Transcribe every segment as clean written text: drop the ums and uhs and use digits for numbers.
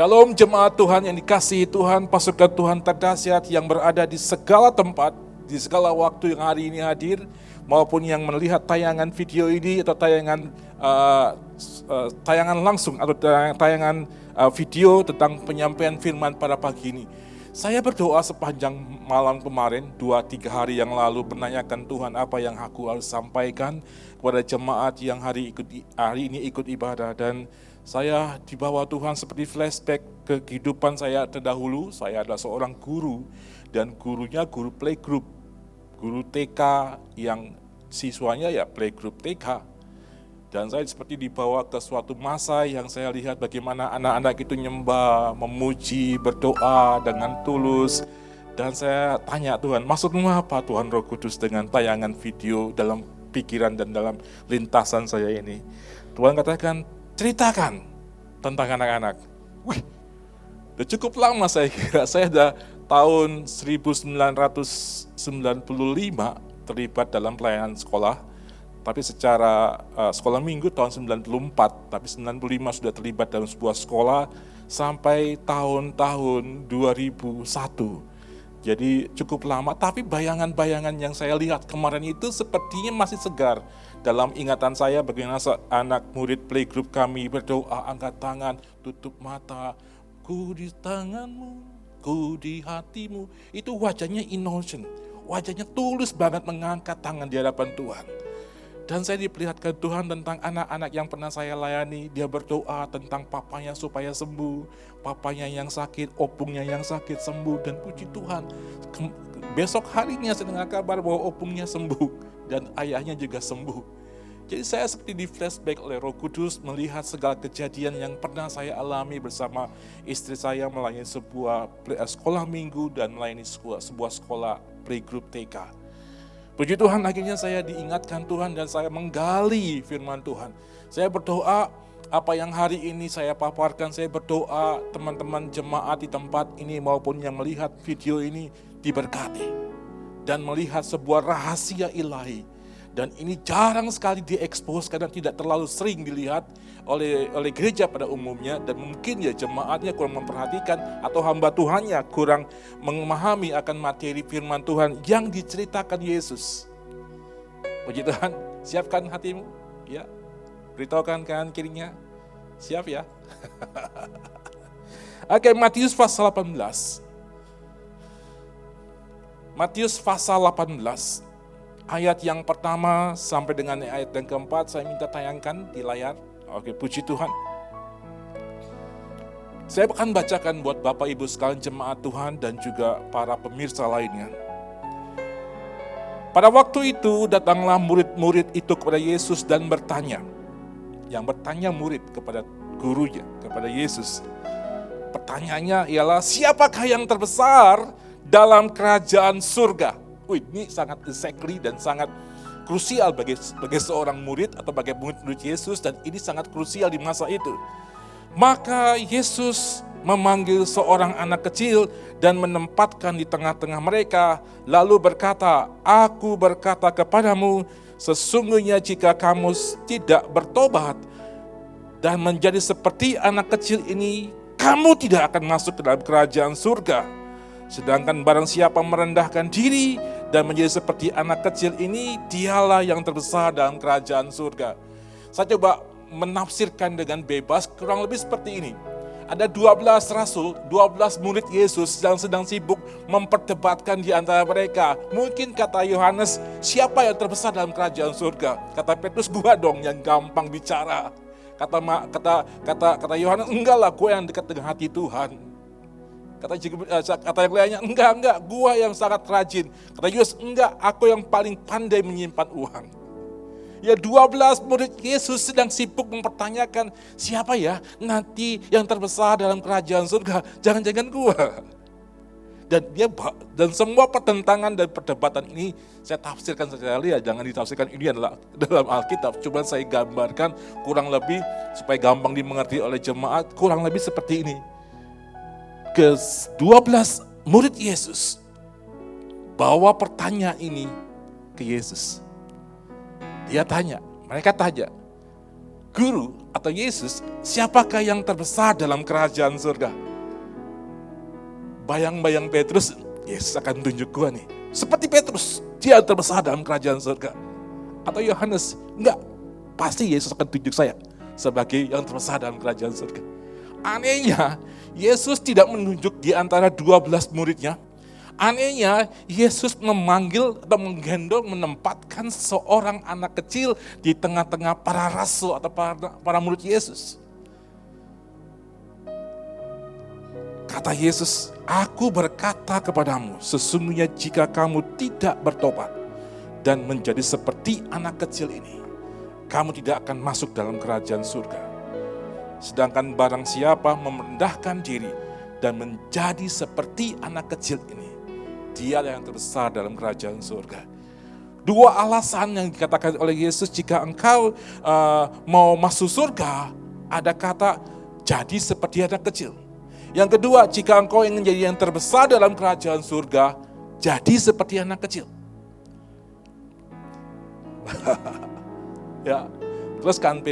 Shalom jemaat Tuhan yang dikasihi Tuhan, pasukan Tuhan terdahsyat yang berada di segala tempat, di segala waktu yang hari ini hadir, maupun yang melihat tayangan video ini atau tayangan langsung atau tayangan video tentang penyampaian firman pada pagi ini. Saya berdoa sepanjang malam kemarin, 2-3 hari yang lalu, menanyakan Tuhan apa yang aku harus sampaikan kepada jemaat yang hari ini ikut ibadah. Dan saya dibawa Tuhan seperti flashback ke kehidupan saya terdahulu. Saya adalah seorang guru, dan gurunya guru playgroup, guru TK yang siswanya ya playgroup TK. Dan saya seperti dibawa ke suatu masa yang saya lihat bagaimana anak-anak itu nyembah, memuji, berdoa dengan tulus. Dan saya tanya Tuhan, maksudmu apa Tuhan Roh Kudus dengan tayangan video dalam pikiran dan dalam lintasan saya ini? Tuhan katakan, ceritakan tentang anak-anak. Wih, udah cukup lama saya kira. Saya udah tahun 1995 terlibat dalam pelayanan sekolah. Tapi secara sekolah minggu tahun 94, tapi 95 sudah terlibat dalam sebuah sekolah sampai tahun 2001. Jadi cukup lama, tapi bayangan-bayangan yang saya lihat kemarin itu sepertinya masih segar. Dalam ingatan saya bagaimana anak murid playgroup kami berdoa, angkat tangan, tutup mata. Ku di tanganmu, ku di hatimu. Itu wajahnya innocent, wajahnya tulus banget mengangkat tangan di hadapan Tuhan. Dan saya diperlihatkan Tuhan tentang anak-anak yang pernah saya layani. Dia berdoa tentang papanya supaya sembuh, papanya yang sakit, opungnya yang sakit sembuh. Dan puji Tuhan, besok harinya saya dengar kabar bahwa opungnya sembuh dan ayahnya juga sembuh. Jadi saya seperti di flashback oleh Roh Kudus melihat segala kejadian yang pernah saya alami bersama istri saya melayani sebuah sekolah minggu dan melayani sebuah sekolah playgroup TK. Puji Tuhan, akhirnya saya diingatkan Tuhan dan saya menggali firman Tuhan. Saya berdoa apa yang hari ini saya paparkan, saya berdoa teman-teman jemaat di tempat ini maupun yang melihat video ini diberkati. Dan melihat sebuah rahasia ilahi. Dan ini jarang sekali diekspos karena tidak terlalu sering dilihat oleh gereja pada umumnya. Dan mungkin ya jemaatnya kurang memperhatikan atau hamba Tuhannya kurang memahami akan materi firman Tuhan yang diceritakan Yesus. Puji Tuhan, siapkan hatimu, ya. Beritahukan kanan kirinya, siap ya. Oke, Matius pasal 18. Matius pasal 18. Ayat yang pertama sampai dengan ayat yang keempat saya minta tayangkan di layar. Oke, puji Tuhan. Saya akan bacakan buat Bapak Ibu sekalian jemaat Tuhan dan juga para pemirsa lainnya. Pada waktu itu datanglah murid-murid itu kepada Yesus dan bertanya. Yang bertanya murid kepada gurunya, kepada Yesus. Pertanyaannya ialah, siapakah yang terbesar dalam kerajaan surga? Ini sangat exactly dan sangat krusial bagi seorang murid atau bagi murid Yesus, dan ini sangat krusial di masa itu. Maka Yesus memanggil seorang anak kecil dan menempatkan di tengah-tengah mereka, lalu berkata, aku berkata kepadamu, sesungguhnya jika kamu tidak bertobat dan menjadi seperti anak kecil ini, kamu tidak akan masuk ke dalam kerajaan surga. Sedangkan barang siapa merendahkan diri dan menjadi seperti anak kecil ini, dialah yang terbesar dalam kerajaan surga. Saya coba menafsirkan dengan bebas, kurang lebih seperti ini. Ada 12 rasul, 12 murid Yesus yang sedang sibuk memperdebatkan di antara mereka. Mungkin kata Yohanes, siapa yang terbesar dalam kerajaan surga? Kata Petrus, gua dong yang gampang bicara. Kata Yohanes, enggak lah, gua yang dekat dengan hati Tuhan. Kata yang lainnya, enggak, gua yang sangat rajin. Kata Yesus, enggak, aku yang paling pandai menyimpan uang. Ya, 12 murid Yesus sedang sibuk mempertanyakan, siapa ya nanti yang terbesar dalam kerajaan surga? Jangan-jangan gua. Dan semua pertentangan dan perdebatan ini saya tafsirkan secara lihat, jangan ditafsirkan ini adalah dalam Alkitab. Cuma saya gambarkan kurang lebih supaya gampang dimengerti oleh jemaat, kurang lebih seperti ini. Ke-12 murid Yesus bawa pertanyaan ini ke Yesus. Mereka tanya, Guru atau Yesus, siapakah yang terbesar dalam kerajaan surga? Bayang-bayang Petrus, Yesus akan tunjuk gua nih. Seperti Petrus, dia terbesar dalam kerajaan surga. Atau Yohanes, enggak, pasti Yesus akan tunjuk saya sebagai yang terbesar dalam kerajaan surga. Anehnya, Yesus tidak menunjuk di antara 12 muridnya. Anehnya, Yesus memanggil atau menggendong, menempatkan seorang anak kecil di tengah-tengah para rasul atau para murid Yesus. Kata Yesus, aku berkata kepadamu, sesungguhnya jika kamu tidak bertobat dan menjadi seperti anak kecil ini, kamu tidak akan masuk dalam kerajaan surga. Sedangkan barang siapa merendahkan diri dan menjadi seperti anak kecil ini, dia yang terbesar dalam kerajaan surga. Dua alasan yang dikatakan oleh Yesus, jika engkau mau masuk surga, ada kata jadi seperti anak kecil. Yang kedua, jika engkau ingin jadi yang terbesar dalam kerajaan surga, jadi seperti anak kecil. Ya, teruskan,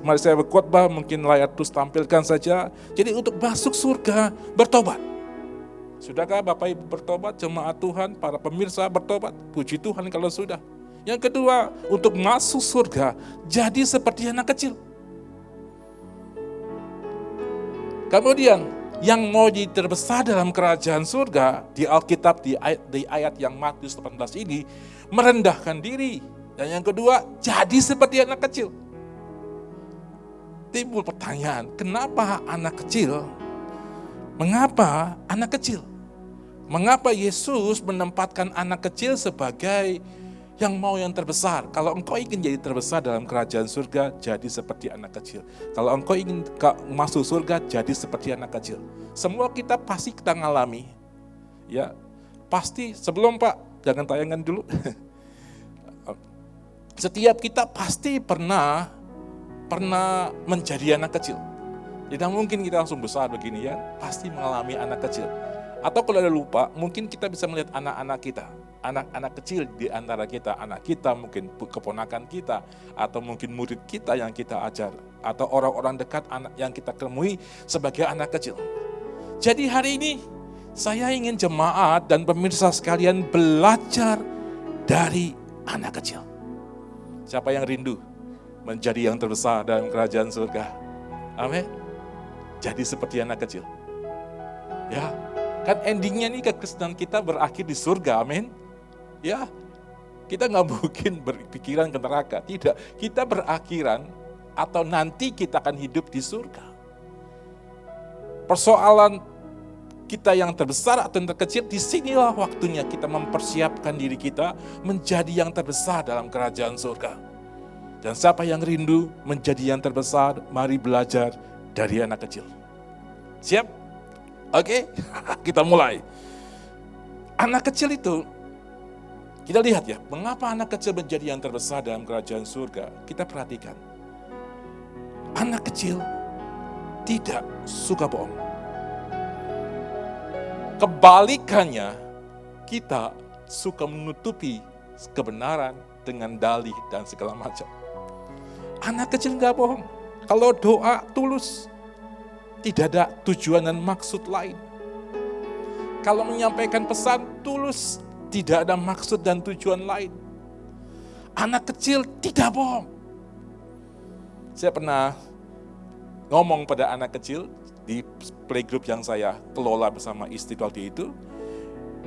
mari saya berkhotbah, mungkin layar terus tampilkan saja. Jadi untuk masuk surga, bertobat. Sudahkah Bapak Ibu bertobat, jemaat Tuhan, para pemirsa bertobat? Puji Tuhan kalau sudah. Yang kedua, untuk masuk surga, jadi seperti anak kecil. Kemudian, yang mau jadi terbesar dalam kerajaan surga, di Alkitab, di ayat yang Matius 18 ini, merendahkan diri. Dan yang kedua, jadi seperti anak kecil. Timbul pertanyaan, kenapa anak kecil? Mengapa anak kecil? Mengapa Yesus menempatkan anak kecil sebagai yang mau yang terbesar? Kalau engkau ingin jadi terbesar dalam kerajaan surga, jadi seperti anak kecil. Kalau engkau ingin masuk surga, jadi seperti anak kecil. Semua kita pasti kita ngalami. Ya, pasti sebelum Pak, jangan tayangan dulu. Setiap kita pasti pernah menjadi anak kecil. Tidak mungkin kita langsung besar begini ya, pasti mengalami anak kecil. Atau kalau ada lupa, mungkin kita bisa melihat anak-anak kita. Anak-anak kecil di antara kita, anak kita mungkin keponakan kita, atau mungkin murid kita yang kita ajar, atau orang-orang dekat anak yang kita temui sebagai anak kecil. Jadi hari ini saya ingin jemaat dan pemirsa sekalian belajar dari anak kecil. Siapa yang rindu menjadi yang terbesar dalam kerajaan surga? Amin. Jadi seperti anak kecil. Ya, kan endingnya nih kekristenan kita berakhir di surga, amin. Ya, kita nggak mungkin berpikiran ke neraka, tidak. Kita berakhiran atau nanti kita akan hidup di surga. Persoalan kita yang terbesar atau yang terkecil, disinilah waktunya kita mempersiapkan diri kita menjadi yang terbesar dalam kerajaan surga. Dan siapa yang rindu menjadi yang terbesar, mari belajar dari anak kecil. Siap? Oke, kita mulai. Anak kecil itu, kita lihat ya, mengapa anak kecil menjadi yang terbesar dalam kerajaan surga? Kita perhatikan. Anak kecil tidak suka bohong. Kebalikannya, kita suka menutupi kebenaran dengan dalih dan segala macam. Anak kecil nggak bohong. Kalau doa tulus, tidak ada tujuan dan maksud lain. Kalau menyampaikan pesan tulus, tidak ada maksud dan tujuan lain. Anak kecil tidak bohong. Saya pernah ngomong pada anak kecil di playgroup yang saya kelola bersama istri waktu itu.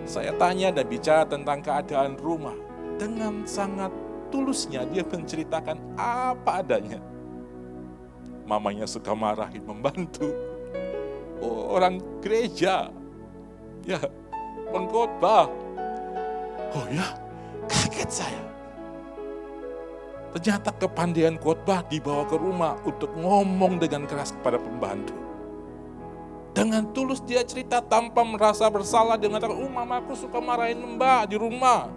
Saya tanya dan bicara tentang keadaan rumah. Dengan sangat tulusnya dia menceritakan apa adanya. Mamanya suka marahin membantu. Orang gereja. Ya, pengkhotbah. Oh ya, kaget saya. Ternyata kepandaian khotbah dibawa ke rumah untuk ngomong dengan keras kepada pembantu. Dengan tulus dia cerita tanpa merasa bersalah. Dia mengatakan, mamaku suka marahin mbak di rumah.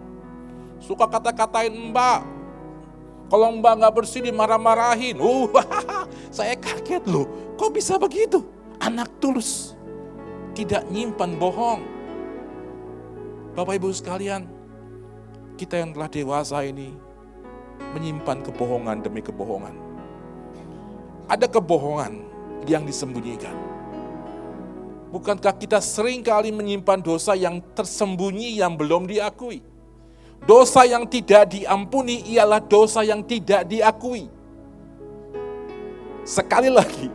Suka kata-katain mbak. Kalau mbak gak bersih dimarah-marahin. Saya kaget loh. Kok bisa begitu? Anak tulus. Tidak nyimpan bohong. Bapak Ibu sekalian, kita yang telah dewasa ini menyimpan kebohongan demi kebohongan. ada kebohongan yang disembunyikan? Bukankah kita sering kali menyimpan dosa yang tersembunyi yang belum diakui? Dosa yang tidak diampuni ialah dosa yang tidak diakui. Sekali lagi,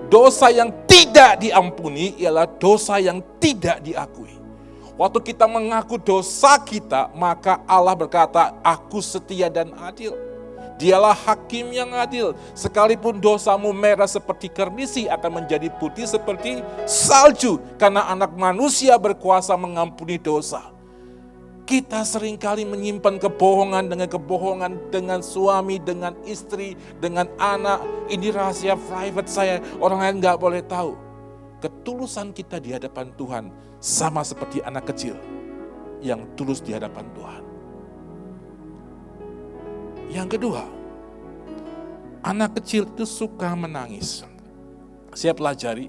dosa yang tidak diampuni ialah dosa yang tidak diakui. Waktu kita mengaku dosa kita, maka Allah berkata, "Aku setia dan adil." Dialah hakim yang adil. Sekalipun dosamu merah seperti kernisi akan menjadi putih seperti salju. Karena anak manusia berkuasa mengampuni dosa. Kita seringkali menyimpan kebohongan dengan suami, dengan istri, dengan anak. Ini rahasia private saya, orang lain gak boleh tahu. Ketulusan kita di hadapan Tuhan sama seperti anak kecil yang tulus di hadapan Tuhan. Yang kedua, anak kecil itu suka menangis. Saya pelajari,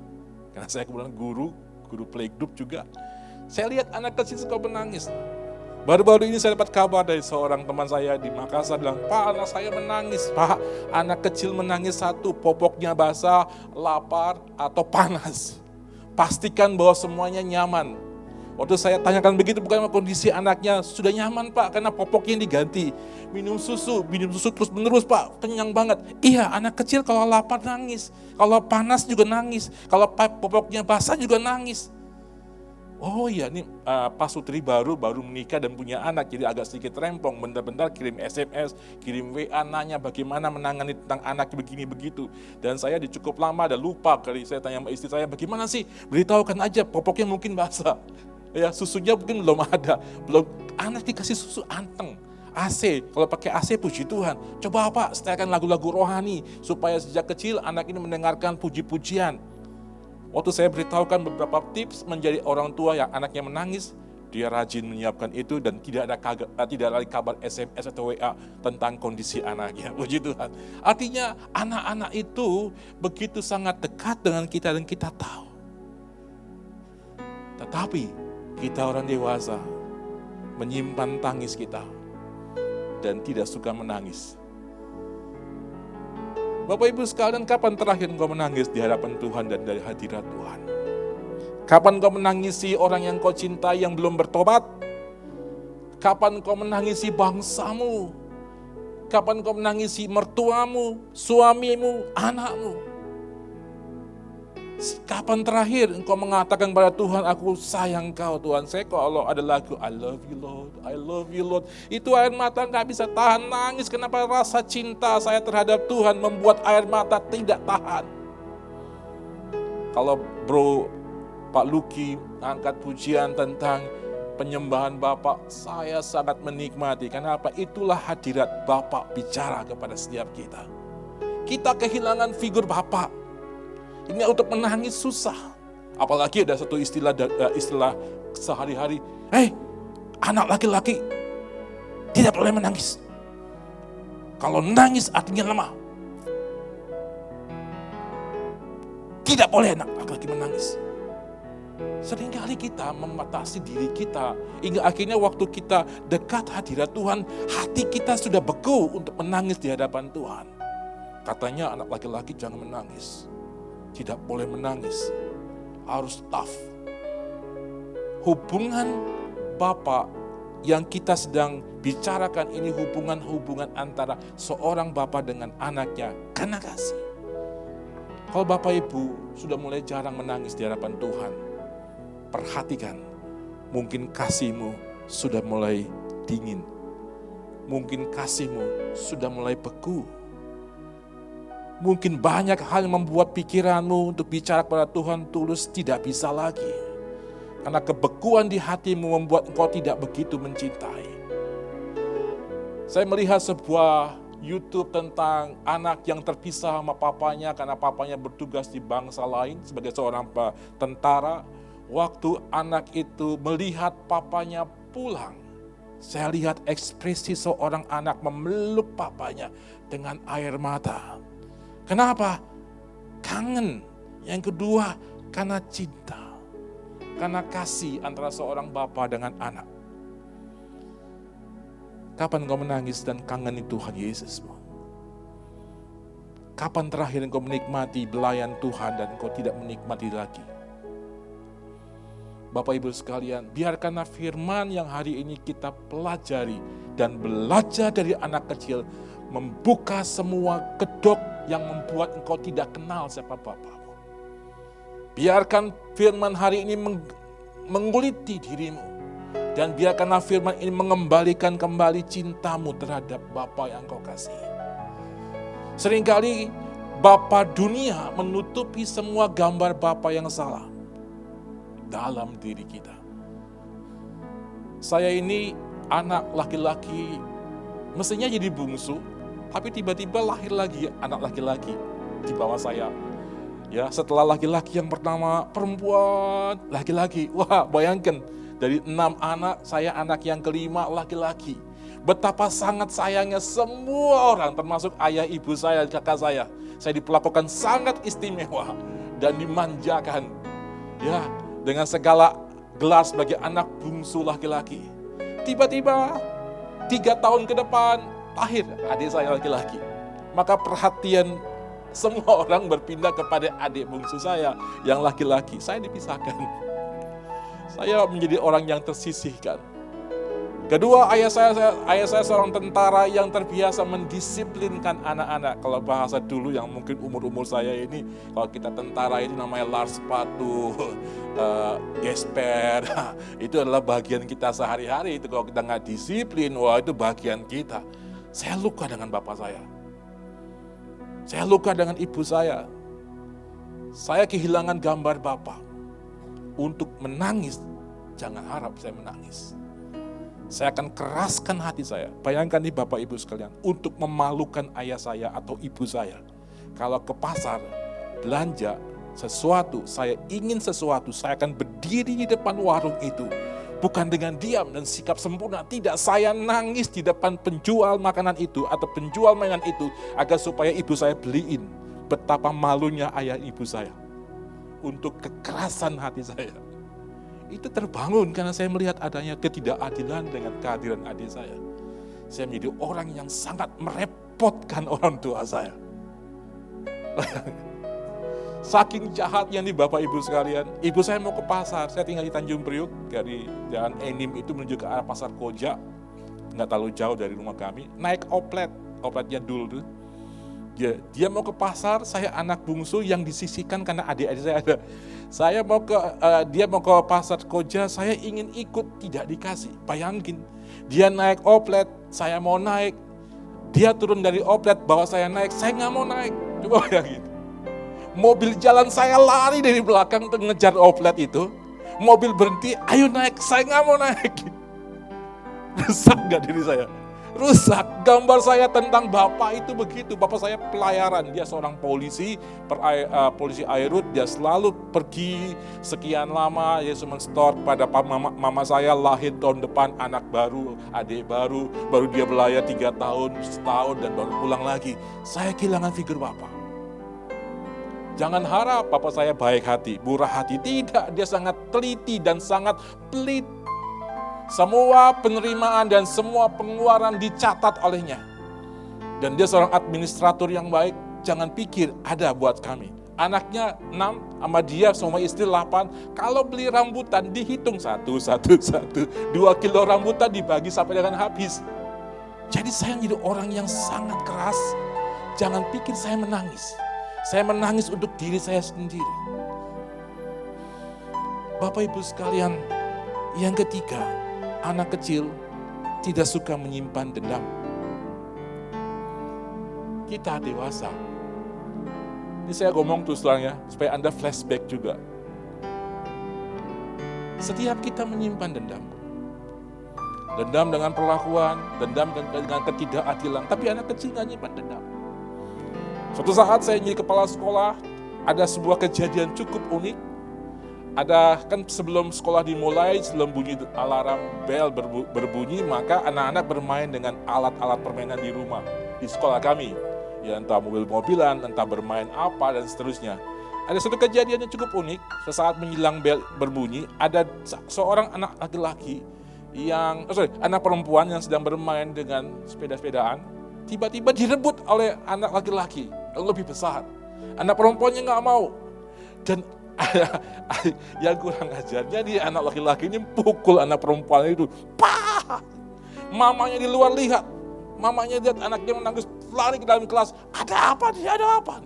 karena saya kebetulan guru playgroup juga. Saya lihat anak kecil suka menangis. Baru-baru ini saya dapat kabar dari seorang teman saya di Makassar bilang, "Pak, anak saya menangis." "Pak, anak kecil menangis satu, popoknya basah, lapar, atau panas. Pastikan bahwa semuanya nyaman." Waktu saya tanyakan begitu, bukan kondisi anaknya sudah nyaman, Pak, karena popoknya diganti. Minum susu terus menerus, Pak, kenyang banget. Iya, anak kecil kalau lapar nangis, kalau panas juga nangis, kalau popoknya basah juga nangis. Oh iya, ini Pak Sutri baru menikah dan punya anak, jadi agak sedikit rempong, bentar-bentar kirim SMS, kirim WA, nanya bagaimana menangani tentang anak begini begitu. Dan saya cukup lama dan lupa kali saya tanya sama istri saya, "Bagaimana sih? Beritahukan aja, popoknya mungkin basah." Ya, susunya mungkin belum ada, anak dikasih susu anteng. AC, kalau pakai AC puji Tuhan. Coba Pak, setelkan lagu-lagu rohani supaya sejak kecil anak ini mendengarkan puji-pujian. Waktu saya beritahukan beberapa tips menjadi orang tua yang anaknya menangis, dia rajin menyiapkan itu dan tidak ada kabar SMS atau WA tentang kondisi anaknya. Puji Tuhan. Artinya anak-anak itu begitu sangat dekat dengan kita dan kita tahu. Tetapi kita orang dewasa menyimpan tangis kita dan tidak suka menangis. Bapak Ibu sekalian, kapan terakhir engkau menangis di hadapan Tuhan dan dari hadirat Tuhan? Kapan engkau menangisi orang yang kau cintai yang belum bertobat? Kapan engkau menangisi bangsamu? Kapan engkau menangisi mertuamu, suamimu, anakmu? Kapan terakhir engkau mengatakan pada Tuhan, "Aku sayang kau Tuhan." Saya kalau ada lagu, "I love you Lord, I love you Lord." Itu air mata gak bisa tahan nangis. Kenapa? Rasa cinta saya terhadap Tuhan membuat air mata tidak tahan. Kalau bro Pak Luki angkat pujian tentang penyembahan Bapak, saya sangat menikmati. Kenapa? Itulah hadirat Bapak bicara kepada setiap kita. Kita kehilangan figur Bapak. Ini untuk menangis susah. Apalagi ada satu istilah sehari-hari. Anak laki-laki tidak boleh menangis. Kalau nangis artinya lemah. Tidak boleh anak laki-laki menangis. Seringkali kita membatasi diri kita. Hingga akhirnya waktu kita dekat hadirat Tuhan, hati kita sudah beku untuk menangis di hadapan Tuhan. Katanya anak laki-laki jangan menangis. Tidak boleh menangis, harus tough. Hubungan Bapak yang kita sedang bicarakan ini hubungan antara seorang Bapak dengan anaknya karena kasih. Kalau Bapak Ibu sudah mulai jarang menangis di hadapan Tuhan, perhatikan, mungkin kasihmu sudah mulai dingin. Mungkin kasihmu sudah mulai beku. Mungkin banyak hal yang membuat pikiranmu untuk bicara kepada Tuhan tulus tidak bisa lagi. Karena kebekuan di hatimu membuat engkau tidak begitu mencintai. Saya melihat sebuah YouTube tentang anak yang terpisah sama papanya karena papanya bertugas di bangsa lain sebagai seorang tentara. Waktu anak itu melihat papanya pulang, saya lihat ekspresi seorang anak memeluk papanya dengan air mata. Kenapa? Kangen. Yang kedua, karena cinta. Karena kasih antara seorang bapa dengan anak. Kapan kau menangis dan kangen Tuhan Yesusmu? Kapan terakhir engkau menikmati belayan Tuhan dan engkau tidak menikmati lagi? Bapak Ibu sekalian, biarkanlah firman yang hari ini kita pelajari dan belajar dari anak kecil membuka semua kedok yang membuat engkau tidak kenal siapa Bapamu. Biarkan firman hari ini mengguliti dirimu. Dan biarkanlah firman ini mengembalikan kembali cintamu terhadap Bapa yang engkau kasihi. Seringkali Bapa dunia menutupi semua gambar Bapa yang salah dalam diri kita. Saya ini anak laki-laki, mestinya jadi bungsu, tapi tiba-tiba lahir lagi anak laki-laki di bawah saya. Ya, setelah laki-laki yang pertama, perempuan, laki-laki. Wah, bayangkan, dari 6 anak, saya anak yang kelima laki-laki. Betapa sangat sayangnya semua orang, termasuk ayah, ibu saya, kakak saya. Saya diperlakukan sangat istimewa dan dimanjakan. Ya, dengan segala gelar sebagai anak bungsu laki-laki. Tiba-tiba 3 tahun ke depan lahir adik saya laki-laki. Maka perhatian semua orang berpindah kepada adik bungsu saya yang laki-laki. Saya dipisahkan. Saya menjadi orang yang tersisihkan. Kedua, ayah saya seorang tentara yang terbiasa mendisiplinkan anak-anak. Kalau bahasa dulu yang mungkin umur-umur saya ini, kalau kita tentara itu namanya lar sepatu, gesper. Itu adalah bagian kita sehari-hari. Itu kalau kita nggak disiplin, wah itu bagian kita. Saya luka dengan bapak saya. Saya luka dengan ibu saya. Saya kehilangan gambar bapak. Untuk menangis, jangan harap saya menangis. Saya akan keraskan hati saya. Bayangkan nih Bapak Ibu sekalian, untuk memalukan ayah saya atau ibu saya. Kalau ke pasar, belanja sesuatu, saya ingin sesuatu, saya akan berdiri di depan warung itu. Bukan dengan diam dan sikap sempurna, tidak, saya nangis di depan penjual makanan itu atau penjual mainan itu, agar supaya ibu saya beliin. Betapa malunya ayah ibu saya. Untuk kekerasan hati saya. Itu terbangun karena saya melihat adanya ketidakadilan dengan kehadiran adik saya. Saya menjadi orang yang sangat merepotkan orang tua saya. Saking jahatnya nih Bapak Ibu sekalian. Ibu saya mau ke pasar, saya tinggal di Tanjung Priuk. Dari jalan Enim itu menuju ke arah Pasar Koja. Nggak terlalu jauh dari rumah kami. Naik opletnya dul tuh. Dia mau ke pasar, saya anak bungsu yang disisihkan karena adik-adik saya ada. Dia mau ke pasar Koja, saya ingin ikut, tidak dikasih. Bayangin, dia naik oplet, saya mau naik. Dia turun dari oplet, bawa saya naik, saya nggak mau naik. Coba bayangin. Mobil jalan, saya lari dari belakang untuk ngejar oplet itu. Mobil berhenti, ayo naik, saya nggak mau naik. Rusak nggak diri saya? Rusak. Gambar saya tentang Bapak itu begitu. Bapak saya pelayaran, dia seorang polisi, polisi Airut. Dia selalu pergi sekian lama, dia cuma store pada mama saya lahir tahun depan, anak baru, adik baru dia belayar 3 tahun, setahun dan baru pulang lagi. Saya kehilangan figur Bapak. Jangan harap Bapak saya baik hati, murah hati. Tidak, dia sangat teliti dan sangat pelit. Semua penerimaan dan semua pengeluaran dicatat olehnya. Dan dia seorang administrator yang baik. Jangan pikir ada buat kami. Anaknya 6, sama dia semua istri 8. Kalau beli rambutan dihitung 1. 2 kilo rambutan dibagi sampai dengan habis. Jadi saya menjadi orang yang sangat keras. Jangan pikir saya menangis. Saya menangis untuk diri saya sendiri. Bapak Ibu sekalian, yang ketiga, anak kecil tidak suka menyimpan dendam. Kita dewasa. Ini saya ngomong terus terang ya, supaya Anda flashback juga. Setiap kita menyimpan dendam. Dendam dengan perlakuan, dendam dengan ketidakadilan. Tapi anak kecil nggak nyimpan dendam. Suatu saat saya jadi kepala sekolah, ada sebuah kejadian cukup unik. Ada kan sebelum sekolah dimulai, sebelum bunyi alarm bel berbunyi, maka anak-anak bermain dengan alat-alat permainan di rumah, di sekolah kami. Ya entah mobil-mobilan, entah bermain apa dan seterusnya. Ada satu kejadian yang cukup unik, sesaat menjelang bel berbunyi, ada seorang anak laki-laki anak perempuan yang sedang bermain dengan sepeda-sepedaan, tiba-tiba direbut oleh anak laki-laki. lebih besar. Anak perempuannya nggak mau. Dan yang kurang ajarnya dia anak laki-laki ini pukul anak perempuan itu. Pah! Mamanya di luar lihat. Mamanya lihat anaknya menangis, lari ke dalam kelas. Ada apa dia? Ada apa?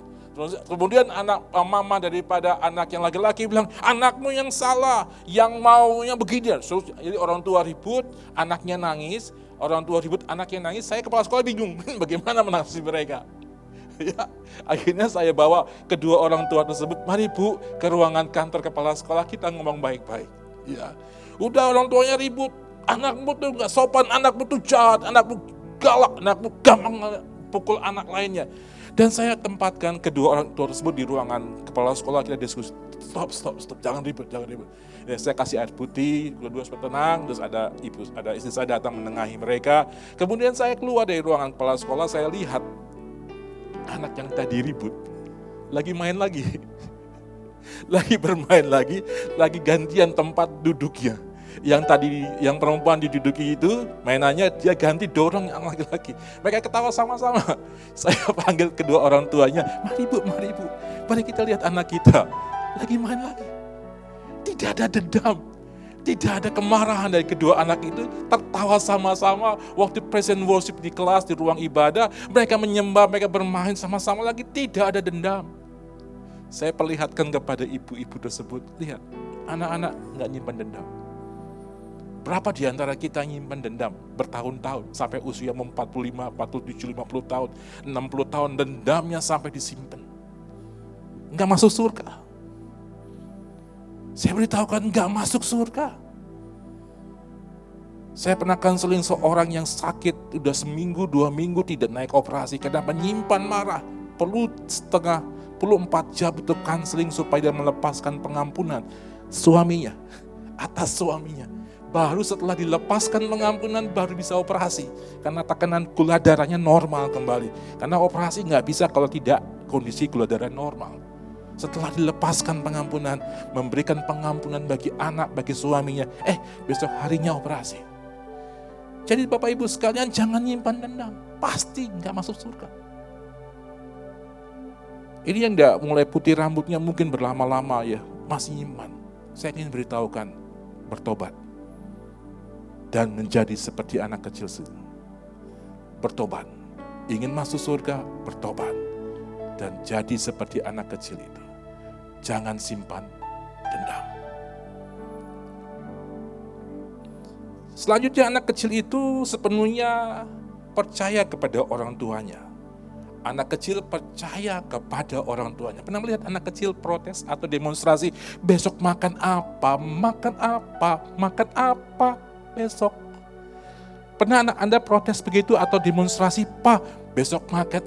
Kemudian mama daripada anak yang laki-laki bilang, anakmu yang salah, yang maunya begini. Jadi orang tua ribut, anaknya nangis. Orang tua ribut, anaknya nangis. Saya kepala sekolah bingung, bagaimana menangisi mereka. Ya, akhirnya saya bawa kedua orang tua tersebut, mari Bu ke ruangan kantor kepala sekolah, kita ngomong baik-baik. Ya, udah orang tuanya ribut, anakmu tuh nggak sopan, anakmu tuh jahat, anakmu galak, anakmu gampang pukul anak lainnya. Dan saya tempatkan kedua orang tua tersebut di ruangan kepala sekolah, kita diskusi, stop, jangan ribut. Ya, saya kasih air putih, kedua supaya tenang, terus ada istri saya datang menengahi mereka. Kemudian saya keluar dari ruangan kepala sekolah, saya lihat anak yang tadi ribut, lagi main lagi. Lagi bermain lagi gantian tempat duduknya. Yang perempuan diduduki itu, mainannya dia ganti dorong yang laki-laki. Mereka ketawa sama-sama. Saya panggil kedua orang tuanya, mari Bu, mari kita lihat anak kita. Lagi main lagi. Tidak ada dendam. Tidak ada kemarahan dari kedua anak itu, tertawa sama-sama waktu present worship di kelas, di ruang ibadah, mereka menyembah, mereka bermain sama-sama lagi, tidak ada dendam. Saya perlihatkan kepada ibu-ibu tersebut, lihat, anak-anak nggak nyimpan dendam. Berapa di antara kita nyimpan dendam bertahun-tahun, sampai usia 45, 47, 50 tahun, 60 tahun, dendamnya sampai disimpan. Nggak masuk surga. Saya beritahukan enggak masuk surga. Saya pernah konseling seorang yang sakit, udah seminggu, 2 minggu tidak naik operasi karena menyimpan marah. Perlu 4 jam untuk konseling supaya dia melepaskan pengampunan suaminya, atas suaminya. Baru setelah dilepaskan pengampunan baru bisa operasi. Karena tekanan gula darahnya normal kembali. Karena operasi nggak bisa kalau tidak kondisi gula darah normal. Setelah dilepaskan pengampunan, memberikan pengampunan bagi anak, bagi suaminya. Besok harinya operasi. Jadi Bapak Ibu sekalian jangan nyimpan dendam. Pasti gak masuk surga. Ini yang gak mulai putih rambutnya mungkin berlama-lama ya, masih nyimpan. Saya ingin beritahukan, bertobat. Dan menjadi seperti anak kecil. Bertobat. Ingin masuk surga, bertobat. Dan jadi seperti anak kecil itu. Jangan simpan dendam. Selanjutnya anak kecil itu sepenuhnya percaya kepada orang tuanya. Anak kecil percaya kepada orang tuanya. Pernah melihat anak kecil protes atau demonstrasi, besok makan apa besok. Pernah anak Anda protes begitu atau demonstrasi, Pak, besok makan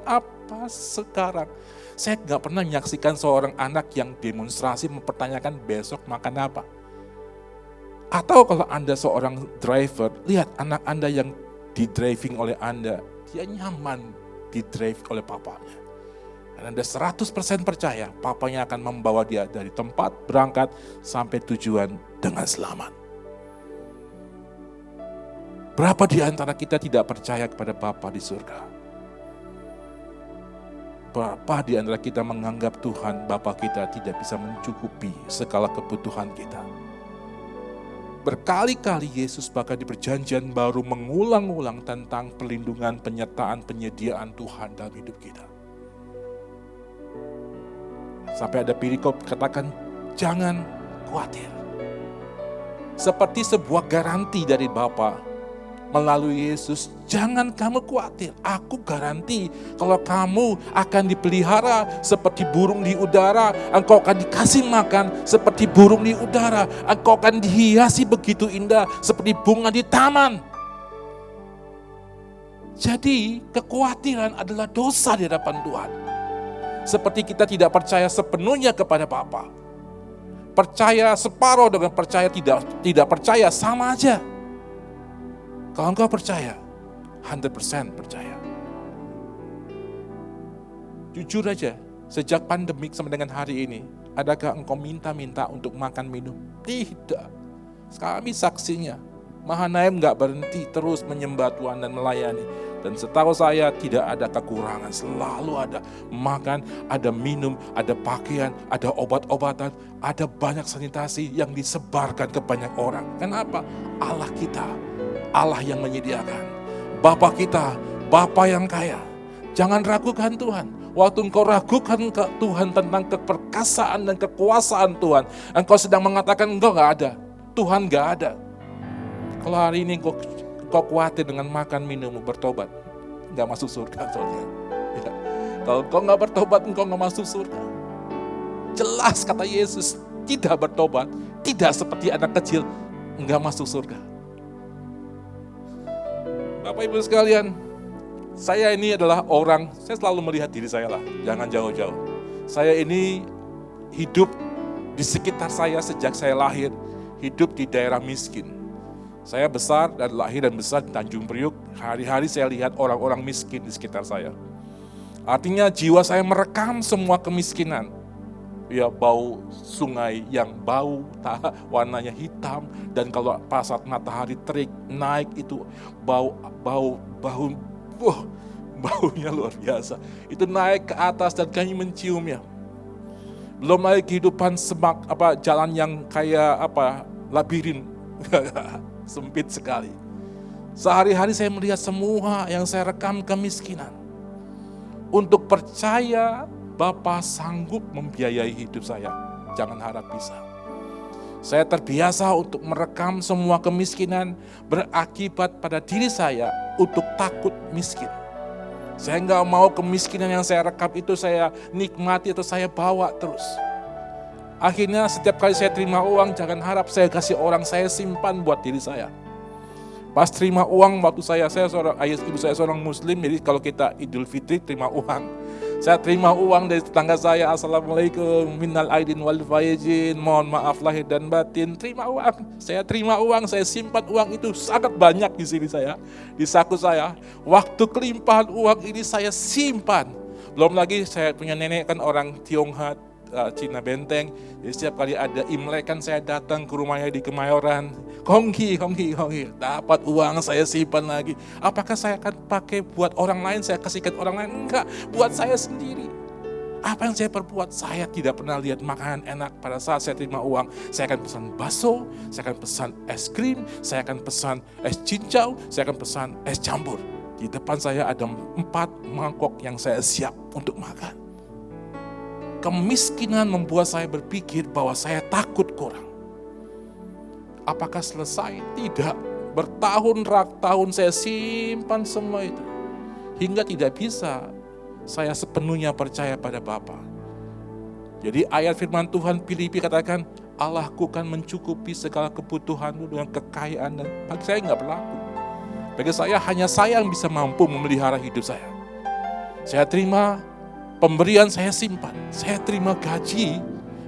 apa sekarang. Saya gak pernah menyaksikan seorang anak yang demonstrasi mempertanyakan besok makan apa. Atau kalau Anda seorang driver, lihat anak Anda yang di-driving oleh Anda, dia nyaman di-drive oleh papanya. Dan Anda 100% percaya papanya akan membawa dia dari tempat berangkat sampai tujuan dengan selamat. Berapa di antara kita tidak percaya kepada Bapa di surga? Berapa di antara kita menganggap Tuhan Bapa kita tidak bisa mencukupi segala kebutuhan kita? Berkali-kali Yesus bahkan di perjanjian baru mengulang-ulang tentang perlindungan, penyertaan, penyediaan Tuhan dalam hidup kita. Sampai ada perikop katakan, jangan khawatir. Seperti sebuah garansi dari Bapa melalui Yesus, jangan kamu khawatir. Aku garanti kalau kamu akan dipelihara seperti burung di udara, engkau akan dikasih makan seperti burung di udara, engkau akan dihiasi begitu indah seperti bunga di taman. Jadi kekhawatiran adalah dosa di hadapan Tuhan. Seperti kita tidak percaya sepenuhnya kepada Bapa. Percaya separuh dengan percaya tidak percaya sama aja. Kalau engkau percaya, 100% percaya. Jujur aja, sejak pandemik sampai dengan hari ini, adakah engkau minta-minta untuk makan minum? Tidak. Kami saksinya. Mahanaim gak berhenti terus menyembah Tuhan dan melayani. Dan setahu saya tidak ada kekurangan, selalu ada makan, ada minum, ada pakaian, ada obat-obatan, ada banyak sanitasi yang disebarkan ke banyak orang. Kenapa? Allah kita, Allah yang menyediakan. Bapa kita, Bapa yang kaya. Jangan ragukan Tuhan. Waktu engkau ragukan ke Tuhan tentang keperkasaan dan kekuasaan Tuhan, engkau sedang mengatakan engkau gak ada, Tuhan gak ada. Kalau hari ini engkau khawatir dengan makan minum, bertobat, gak masuk surga soalnya. Ya. Kalau engkau gak bertobat, engkau gak masuk surga. Jelas kata Yesus, tidak bertobat, tidak seperti anak kecil, gak masuk surga. Bapak Ibu sekalian, saya ini adalah orang, saya selalu melihat diri saya lah, jangan jauh-jauh. Saya ini hidup di sekitar saya sejak saya lahir, hidup di daerah miskin. Saya besar dan lahir dan besar di Tanjung Priuk, hari-hari saya lihat orang-orang miskin di sekitar saya. Artinya jiwa saya merekam semua kemiskinan. Ya, bau sungai yang bau, warnanya hitam, dan kalau pas saat matahari terik naik itu baunya luar biasa. Itu naik ke atas dan kami menciumnya. Belum lagi kehidupan jalan yang kayak labirin, sempit sekali. Sehari-hari saya melihat semua yang saya rekam kemiskinan. Untuk percaya Bapa sanggup membiayai hidup saya, jangan harap bisa. Saya terbiasa untuk merekam semua kemiskinan berakibat pada diri saya untuk takut miskin. Saya nggak mau kemiskinan yang saya rekam itu saya nikmati atau saya bawa terus. Akhirnya setiap kali saya terima uang, jangan harap saya kasih orang, saya simpan buat diri saya. Pas terima uang, waktu ibu saya seorang muslim, jadi kalau kita Idul Fitri terima uang. Saya terima uang dari tetangga saya, assalamualaikum, minal aidin wal faizin, mohon maaf lahir dan batin, terima uang. Saya terima uang, saya simpan uang itu sangat banyak di sini saya, di saku saya. Waktu kelimpahan uang ini saya simpan. Belum lagi saya punya nenek kan orang Tionghoa, Cina Benteng. Jadi setiap kali ada Imlek kan saya datang ke rumahnya di Kemayoran. Hongki. Dapat uang saya simpan lagi. Apakah saya akan pakai buat orang lain, saya kasihkan orang lain? Enggak, buat saya sendiri. Apa yang saya perbuat? Saya tidak pernah lihat makanan enak pada saat saya terima uang. Saya akan pesan bakso, saya akan pesan es krim, saya akan pesan es cincau, saya akan pesan es campur. Di depan saya ada 4 mangkok yang saya siap untuk makan. Kemiskinan membuat saya berpikir bahwa saya takut kurang. Apakah selesai? Tidak. Bertahun-tahun saya simpan semua itu. Hingga tidak bisa saya sepenuhnya percaya pada Bapa. Jadi ayat firman Tuhan Filipi katakan, Allahku kan mencukupi segala kebutuhanmu dengan kekayaan. Dan bagi saya nggak berlaku. Bagi saya hanya saya yang bisa mampu memelihara hidup saya. Saya terima pemberian, saya simpan, saya terima gaji.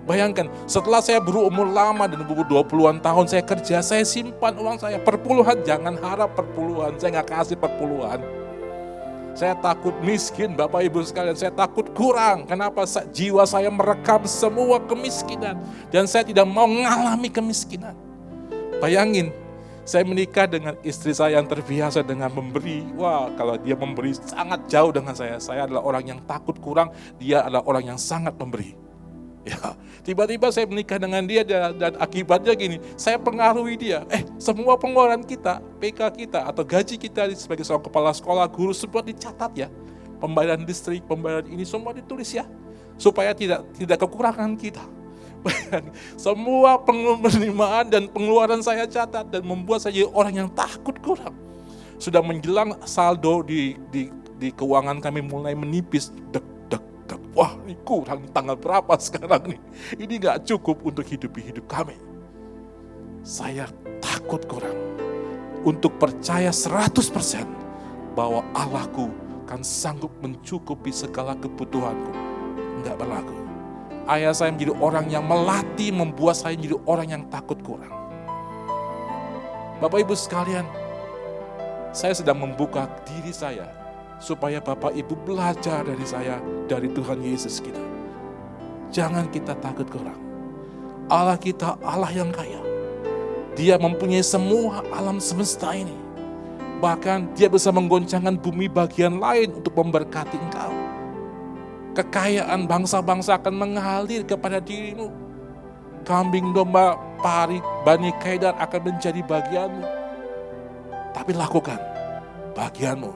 Bayangkan, setelah saya berumur lama dan 20-an tahun saya kerja, saya simpan uang saya perpuluhan, jangan harap perpuluhan, saya nggak kasih perpuluhan. Saya takut miskin, Bapak Ibu sekalian, saya takut kurang. Kenapa? Jiwa saya merekam semua kemiskinan dan saya tidak mau mengalami kemiskinan. Bayangin, saya menikah dengan istri saya yang terbiasa dengan memberi. Wah, kalau dia memberi sangat jauh dengan saya. Saya adalah orang yang takut kurang, dia adalah orang yang sangat memberi. Ya, tiba-tiba saya menikah dengan dia dan akibatnya gini, saya pengaruhi dia. Semua pengeluaran kita, PK kita atau gaji kita sebagai seorang kepala sekolah, guru, semua dicatat ya. Pembayaran listrik, pembayaran ini semua ditulis ya. Supaya tidak kekurangan kita. Semua penerimaan dan pengeluaran saya catat dan membuat saya orang yang takut kurang. Sudah menjelang saldo di keuangan kami mulai menipis. Wah, ini kurang, tanggal berapa sekarang nih? Ini gak cukup untuk hidup kami. Saya takut kurang. Untuk percaya 100% bahwa Allahku kan sanggup mencukupi segala kebutuhanku. Enggak berlaku. Ayah saya menjadi orang yang melatih, membuat saya menjadi orang yang takut kurang. Bapak Ibu sekalian, saya sedang membuka diri saya, supaya Bapak Ibu belajar dari saya, dari Tuhan Yesus kita. Jangan kita takut kurang. Allah kita, Allah yang kaya. Dia mempunyai semua alam semesta ini. Bahkan dia bisa menggoncangkan bumi bagian lain untuk memberkati engkau. Kekayaan bangsa-bangsa akan mengalir kepada dirimu. Kambing domba pari Bani Kedar akan menjadi bagianmu. Tapi lakukan bagianmu.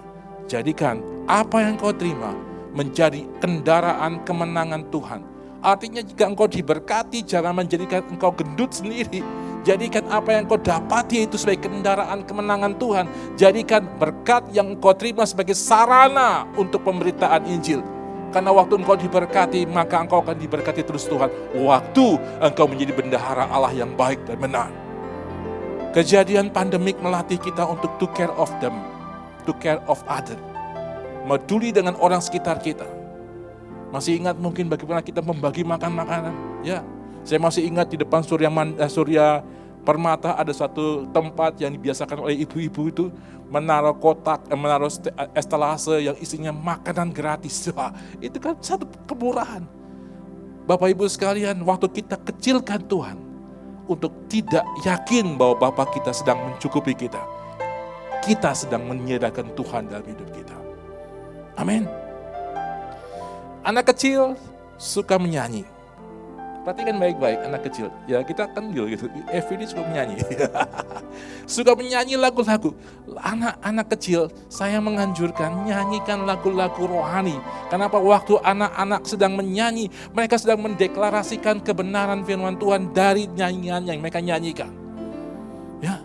Jadikan apa yang kau terima menjadi kendaraan kemenangan Tuhan. Artinya jika engkau diberkati, jangan menjadikan engkau gendut sendiri. Jadikan apa yang kau dapati itu sebagai kendaraan kemenangan Tuhan. Jadikan berkat yang engkau terima sebagai sarana untuk pemberitaan Injil. Karena waktu engkau diberkati, maka engkau akan diberkati terus Tuhan. Waktu engkau menjadi bendahara Allah yang baik dan benar. Kejadian pandemik melatih kita untuk to care of them, to care of other. Peduli dengan orang sekitar kita. Masih ingat mungkin bagaimana kita membagi makan makanan? Ya, saya masih ingat di depan Surya Permata ada satu tempat yang dibiasakan oleh ibu-ibu itu menaruh kotak, menaruh estalase yang isinya makanan gratis. Wah, itu kan satu kemurahan. Bapak Ibu sekalian, waktu kita kecilkan Tuhan untuk tidak yakin bahwa Bapa kita sedang mencukupi kita, kita sedang menyediakan Tuhan dalam hidup kita. Amin. Anak kecil suka menyanyi. Perhatikan baik-baik anak kecil. Ya kita kan gitu. Evi ini suka menyanyi. Suka menyanyi lagu-lagu. Anak-anak kecil saya menganjurkan nyanyikan lagu-lagu rohani. Kenapa? Waktu anak-anak sedang menyanyi, mereka sedang mendeklarasikan kebenaran firman Tuhan dari nyanyian yang mereka nyanyikan. Ya.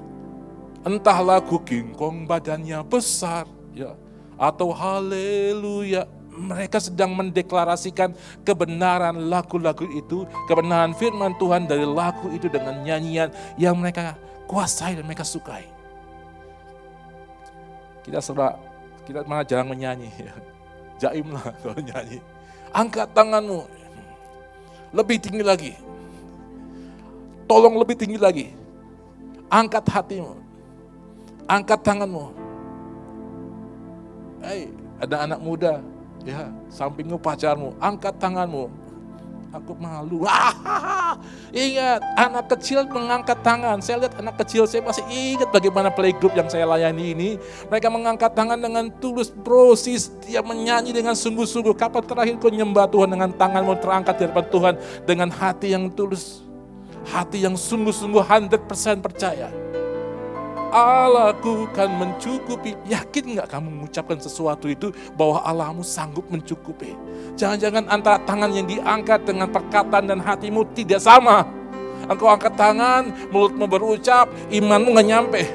Entah lagu King Kong badannya besar, ya, atau haleluya. Mereka sedang mendeklarasikan kebenaran lagu-lagu itu, kebenaran firman Tuhan dari lagu itu dengan nyanyian yang mereka kuasai dan mereka sukai. Kita malah jarang menyanyi. Jaim lah kalau nyanyi. Angkat tanganmu. Lebih tinggi lagi. Tolong lebih tinggi lagi. Angkat hatimu. Angkat tanganmu. Hey, ada anak muda. Ya, sampingmu pacarmu, angkat tanganmu. Aku malu. Ingat, anak kecil mengangkat tangan. Saya lihat anak kecil, saya masih ingat bagaimana playgroup yang saya layani ini. Mereka mengangkat tangan dengan tulus, bro, sis, dia menyanyi dengan sungguh-sungguh. Kapan terakhir kau nyembah Tuhan dengan tanganmu terangkat di hadapan Tuhan dengan hati yang tulus, hati yang sungguh-sungguh 100% percaya. Allahku kan mencukupi. Yakin gak kamu mengucapkan sesuatu itu bahwa Allahmu sanggup mencukupi? Jangan-jangan antara tangan yang diangkat dengan perkataan dan hatimu tidak sama. Engkau angkat tangan, mulutmu berucap, imanmu gak nyampe.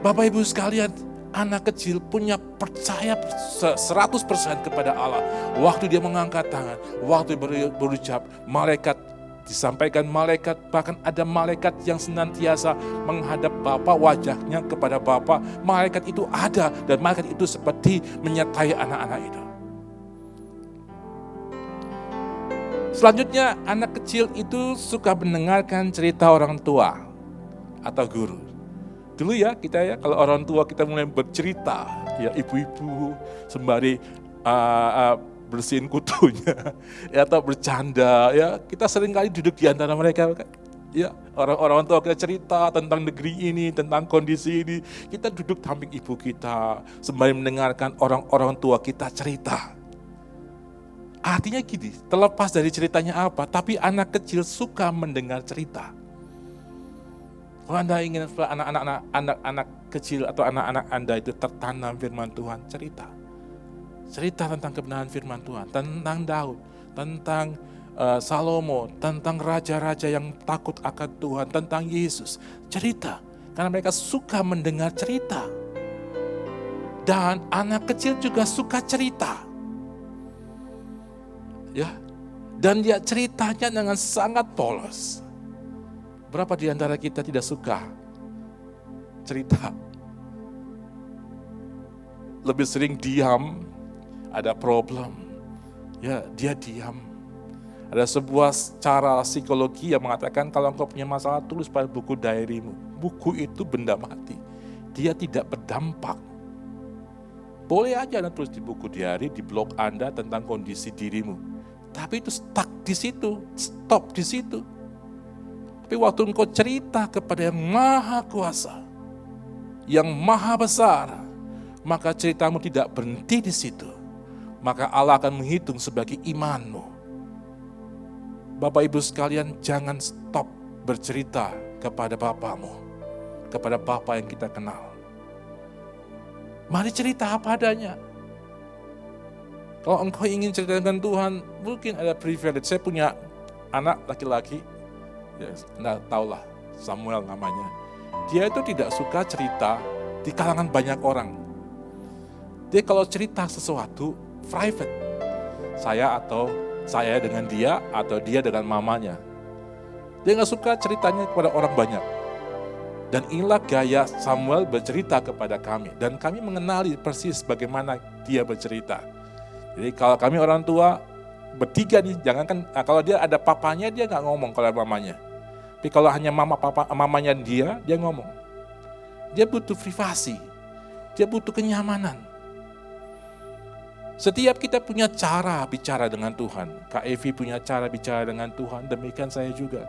Bapak Ibu sekalian, anak kecil punya percaya 100% kepada Allah. Waktu dia mengangkat tangan, waktu berucap, malaikat disampaikan malaikat, bahkan ada malaikat yang senantiasa menghadap Bapa, wajahnya kepada Bapa. Malaikat itu ada dan malaikat itu seperti menyertai anak-anak itu. Selanjutnya, anak kecil itu suka mendengarkan cerita orang tua atau guru. Dulu ya kita ya, kalau orang tua kita mulai bercerita, ya ibu-ibu sembari bersihin kutunya, ya, atau bercanda, ya kita sering kali duduk di antara mereka, ya orang tua kita cerita tentang negeri ini, tentang kondisi ini, kita duduk samping ibu kita, sembari mendengarkan orang-orang tua kita cerita. Artinya gini, terlepas dari ceritanya apa, tapi anak kecil suka mendengar cerita. Kalau Anda ingin anak-anak kecil atau anak-anak Anda itu tertanam firman Tuhan, cerita. Cerita tentang kebenaran firman Tuhan, tentang Daud, tentang Salomo, tentang raja-raja yang takut akan Tuhan, tentang Yesus. Cerita, karena mereka suka mendengar cerita. Dan anak kecil juga suka cerita. Ya, dan dia ceritanya dengan sangat polos. Berapa di antara kita tidak suka cerita? Lebih sering diam. Ada problem, ya dia diam. Ada sebuah cara psikologi yang mengatakan kalau engkau punya masalah, tulis pada buku diarymu. Buku itu benda mati, dia tidak berdampak. Boleh aja Anda tulis di buku diary, di blog Anda tentang kondisi dirimu. Tapi itu stuck di situ, stop di situ. Tapi waktu engkau cerita kepada yang Maha Kuasa, yang maha besar, maka ceritamu tidak berhenti di situ. Maka Allah akan menghitung sebagai imanmu. Bapak Ibu sekalian, jangan stop bercerita kepada Bapamu, kepada Bapa yang kita kenal. Mari cerita apa adanya. Kalau engkau ingin cerita dengan Tuhan, mungkin ada privilege. Saya punya anak laki-laki, ya, Anda tahulah, Samuel namanya. Dia itu tidak suka cerita di kalangan banyak orang. Dia kalau cerita sesuatu, private. Saya dengan dia, atau dia dengan mamanya. Dia gak suka ceritanya kepada orang banyak. Dan inilah gaya Samuel bercerita kepada kami. Dan kami mengenali persis bagaimana dia bercerita. Jadi kalau kami orang tua bertiga nih, jangankan kalau dia ada papanya, dia nggak ngomong kalau mamanya. Tapi kalau hanya mamanya dia ngomong. Dia butuh privasi, dia butuh kenyamanan. Setiap kita punya cara bicara dengan Tuhan. Kak Evi punya cara bicara dengan Tuhan, demikian saya juga.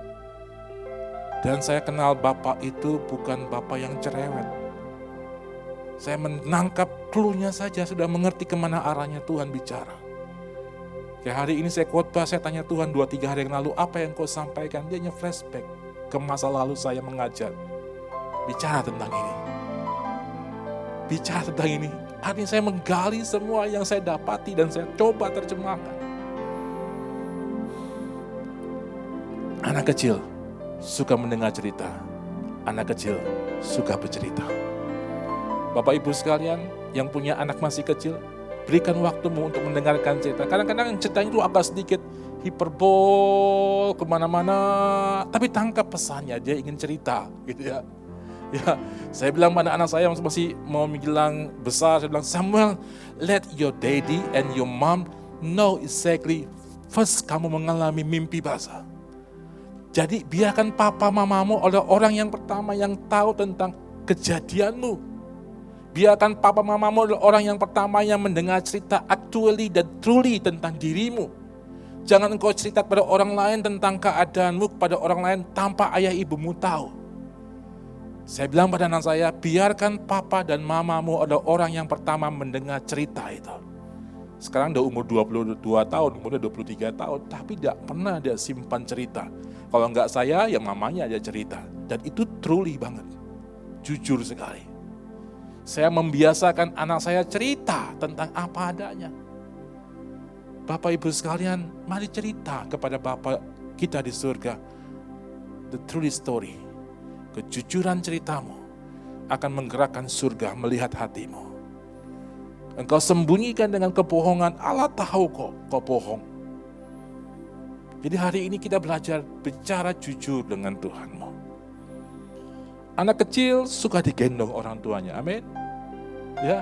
Dan saya kenal Bapak itu bukan Bapak yang cerewet. Saya menangkap clue-nya saja, sudah mengerti kemana arahnya Tuhan bicara. Kayak hari ini saya khotbah, saya tanya Tuhan 2-3 hari yang lalu, apa yang kau sampaikan? Dia hanya flashback ke masa lalu saya mengajar. Bicara tentang ini. Bicara tentang ini. Hari ini saya menggali semua yang saya dapati dan saya coba terjemahkan. Anak kecil suka mendengar cerita. Anak kecil suka bercerita. Bapak Ibu sekalian yang punya anak masih kecil, berikan waktumu untuk mendengarkan cerita. Kadang-kadang ceritanya itu agak sedikit hiperbol kemana-mana, tapi tangkap pesannya, dia ingin cerita gitu ya. Ya, saya bilang pada anak saya yang masih mau bilang besar, saya bilang, Samuel, let your daddy and your mom know exactly first kamu mengalami mimpi basah. Jadi biarkan papa mamamu oleh orang yang pertama yang tahu tentang kejadianmu. Biarkan papa mamamu adalah orang yang pertama yang mendengar cerita actually dan truly tentang dirimu. Jangan engkau cerita kepada orang lain tentang keadaanmu, kepada orang lain tanpa ayah ibumu tahu. Saya bilang pada anak saya, biarkan papa dan mamamu adalah orang yang pertama mendengar cerita itu. Sekarang udah umur 22 tahun, umurnya 23 tahun, tapi tidak pernah dia simpan cerita. Kalau enggak saya, ya mamanya aja cerita. Dan itu truly banget, jujur sekali. Saya membiasakan anak saya cerita tentang apa adanya. Bapak Ibu sekalian, mari cerita kepada Bapak kita di surga. The true story, kejujuran ceritamu akan menggerakkan surga melihat hatimu. Engkau sembunyikan dengan kebohongan, Allah tahu kau bohong. Jadi hari ini kita belajar bicara jujur dengan Tuhanmu. Anak kecil suka digendong orang tuanya, amin. Ya,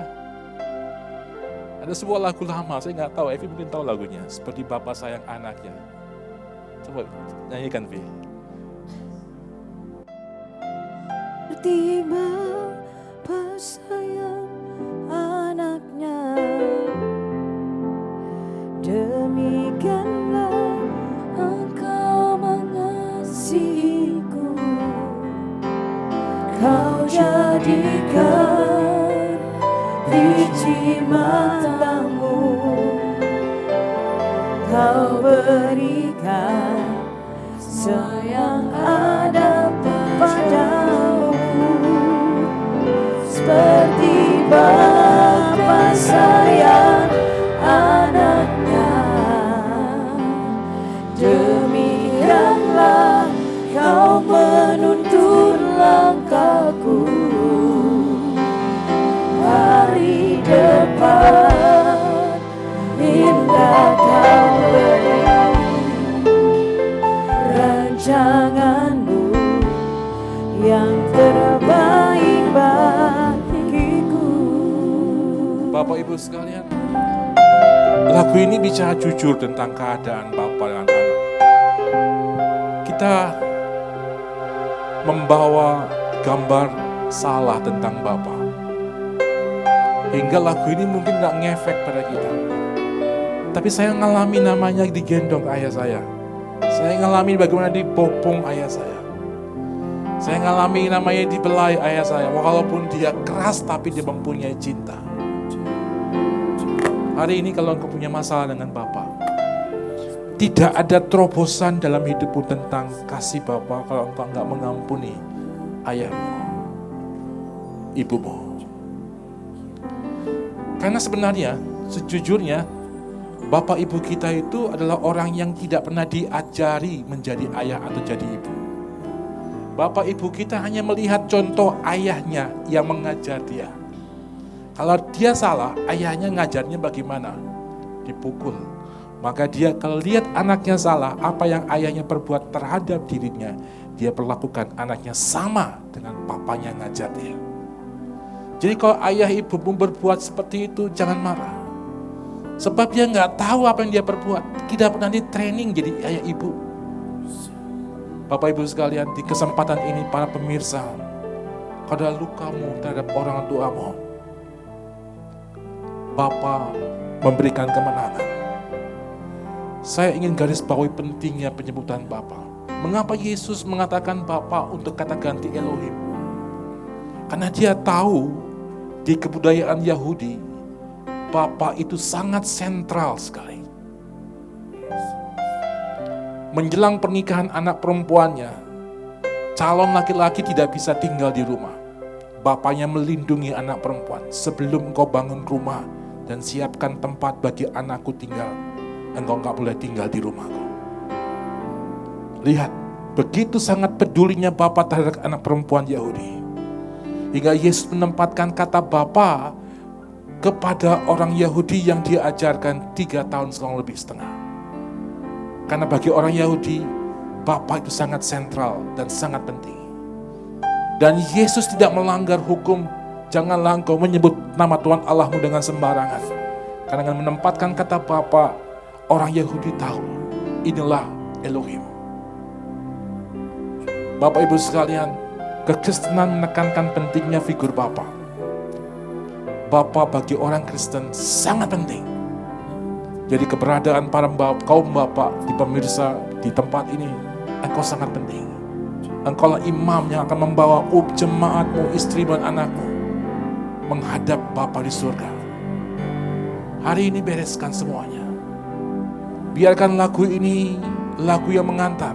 ada sebuah lagu lama, saya nggak tahu, Evi mungkin tahu lagunya, seperti Bapak sayang anaknya. Coba nyanyikan, Vi. Seperti Bapa sayang anaknya, demikianlah Engkau mengasihiku. Kau jadikan biji matamu, Kau berikan sayang ada padamu. Seperti Bapa sayang anaknya, demikianlah Kau menuntun langkahku. Hari depan indah Kau beri, rancanganmu yang terbaik bagiku. Bapak Ibu sekalian, lagu ini bicara jujur tentang keadaan Bapak dan anak. Kita membawa gambar salah tentang Bapak. Hingga lagu ini mungkin gak ngefek pada kita. Tapi saya ngalami namanya digendong ayah saya. Saya ngalami bagaimana dipopong ayah saya. Saya ngalami namanya dibelai ayah saya. Walaupun dia keras tapi dia mempunyai cinta. Hari ini kalau engkau punya masalah dengan Bapak, tidak ada terobosan dalam hidupmu tentang kasih Bapak kalau engkau enggak mengampuni ayahmu, ibumu. Karena sebenarnya, sejujurnya, Bapak ibu kita itu adalah orang yang tidak pernah diajari menjadi ayah atau jadi ibu. Bapak ibu kita hanya melihat contoh ayahnya yang mengajar dia. Kalau dia salah, ayahnya ngajarnya bagaimana? Dipukul. Maka dia kalau lihat anaknya salah, apa yang ayahnya perbuat terhadap dirinya, dia perlakukan anaknya sama dengan papanya ngajar dia. Jadi kalau ayah ibumu berbuat seperti itu, jangan marah. Sebab dia nggak tahu apa yang dia perbuat. Tidak pernah di training jadi ayah ibu. Bapak ibu sekalian, di kesempatan ini para pemirsa, kalau ada lukamu terhadap orang tuamu, Bapa memberikan kemenangan. Saya ingin garis bawahi pentingnya penyebutan Bapa. Mengapa Yesus mengatakan Bapa untuk kata ganti Elohim? Karena dia tahu di kebudayaan Yahudi, Bapa itu sangat sentral sekali. Menjelang pernikahan anak perempuannya, calon laki-laki tidak bisa tinggal di rumah. Bapaknya melindungi anak perempuan. Sebelum engkau bangun rumah dan siapkan tempat bagi anakku tinggal, engkau enggak boleh tinggal di rumahku. Lihat, begitu sangat pedulinya Bapa terhadap anak perempuan Yahudi. Hingga Yesus menempatkan kata Bapa kepada orang Yahudi yang dia ajarkan 3 tahun lebih setengah. Karena bagi orang Yahudi, Bapa itu sangat sentral dan sangat penting. Dan Yesus tidak melanggar hukum. Janganlah engkau menyebut nama Tuhan Allahmu dengan sembarangan. Karena dengan menempatkan kata Bapa, orang Yahudi tahu, inilah Elohim. Bapak ibu sekalian, kekristenan menekankan pentingnya figur Bapa. Bapa bagi orang Kristen sangat penting. Jadi keberadaan para kaum bapak di pemirsa di tempat ini, engkau sangat penting. Engkaulah imam yang akan membawa jemaatmu, istri dan anakmu menghadap Bapa di surga. Hari ini bereskan semuanya. Biarkan lagu ini lagu yang mengantar.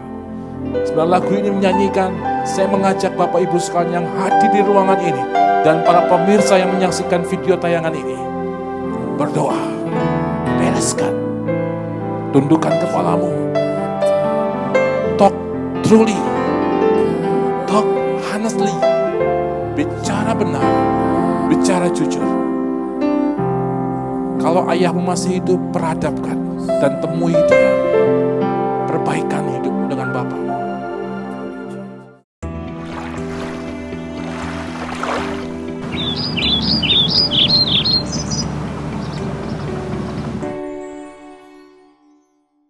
Setelah lagu ini menyanyikan, saya mengajak Bapak Ibu sekalian yang hadir di ruangan ini dan para pemirsa yang menyaksikan video tayangan ini berdoa. Bereskan, tundukkan kepalamu, talk truly, talk honestly, bicara benar, bicara jujur. Kalau ayahmu masih hidup, peradabkan dan temui dia, perbaikan hidupmu dengan Bapa.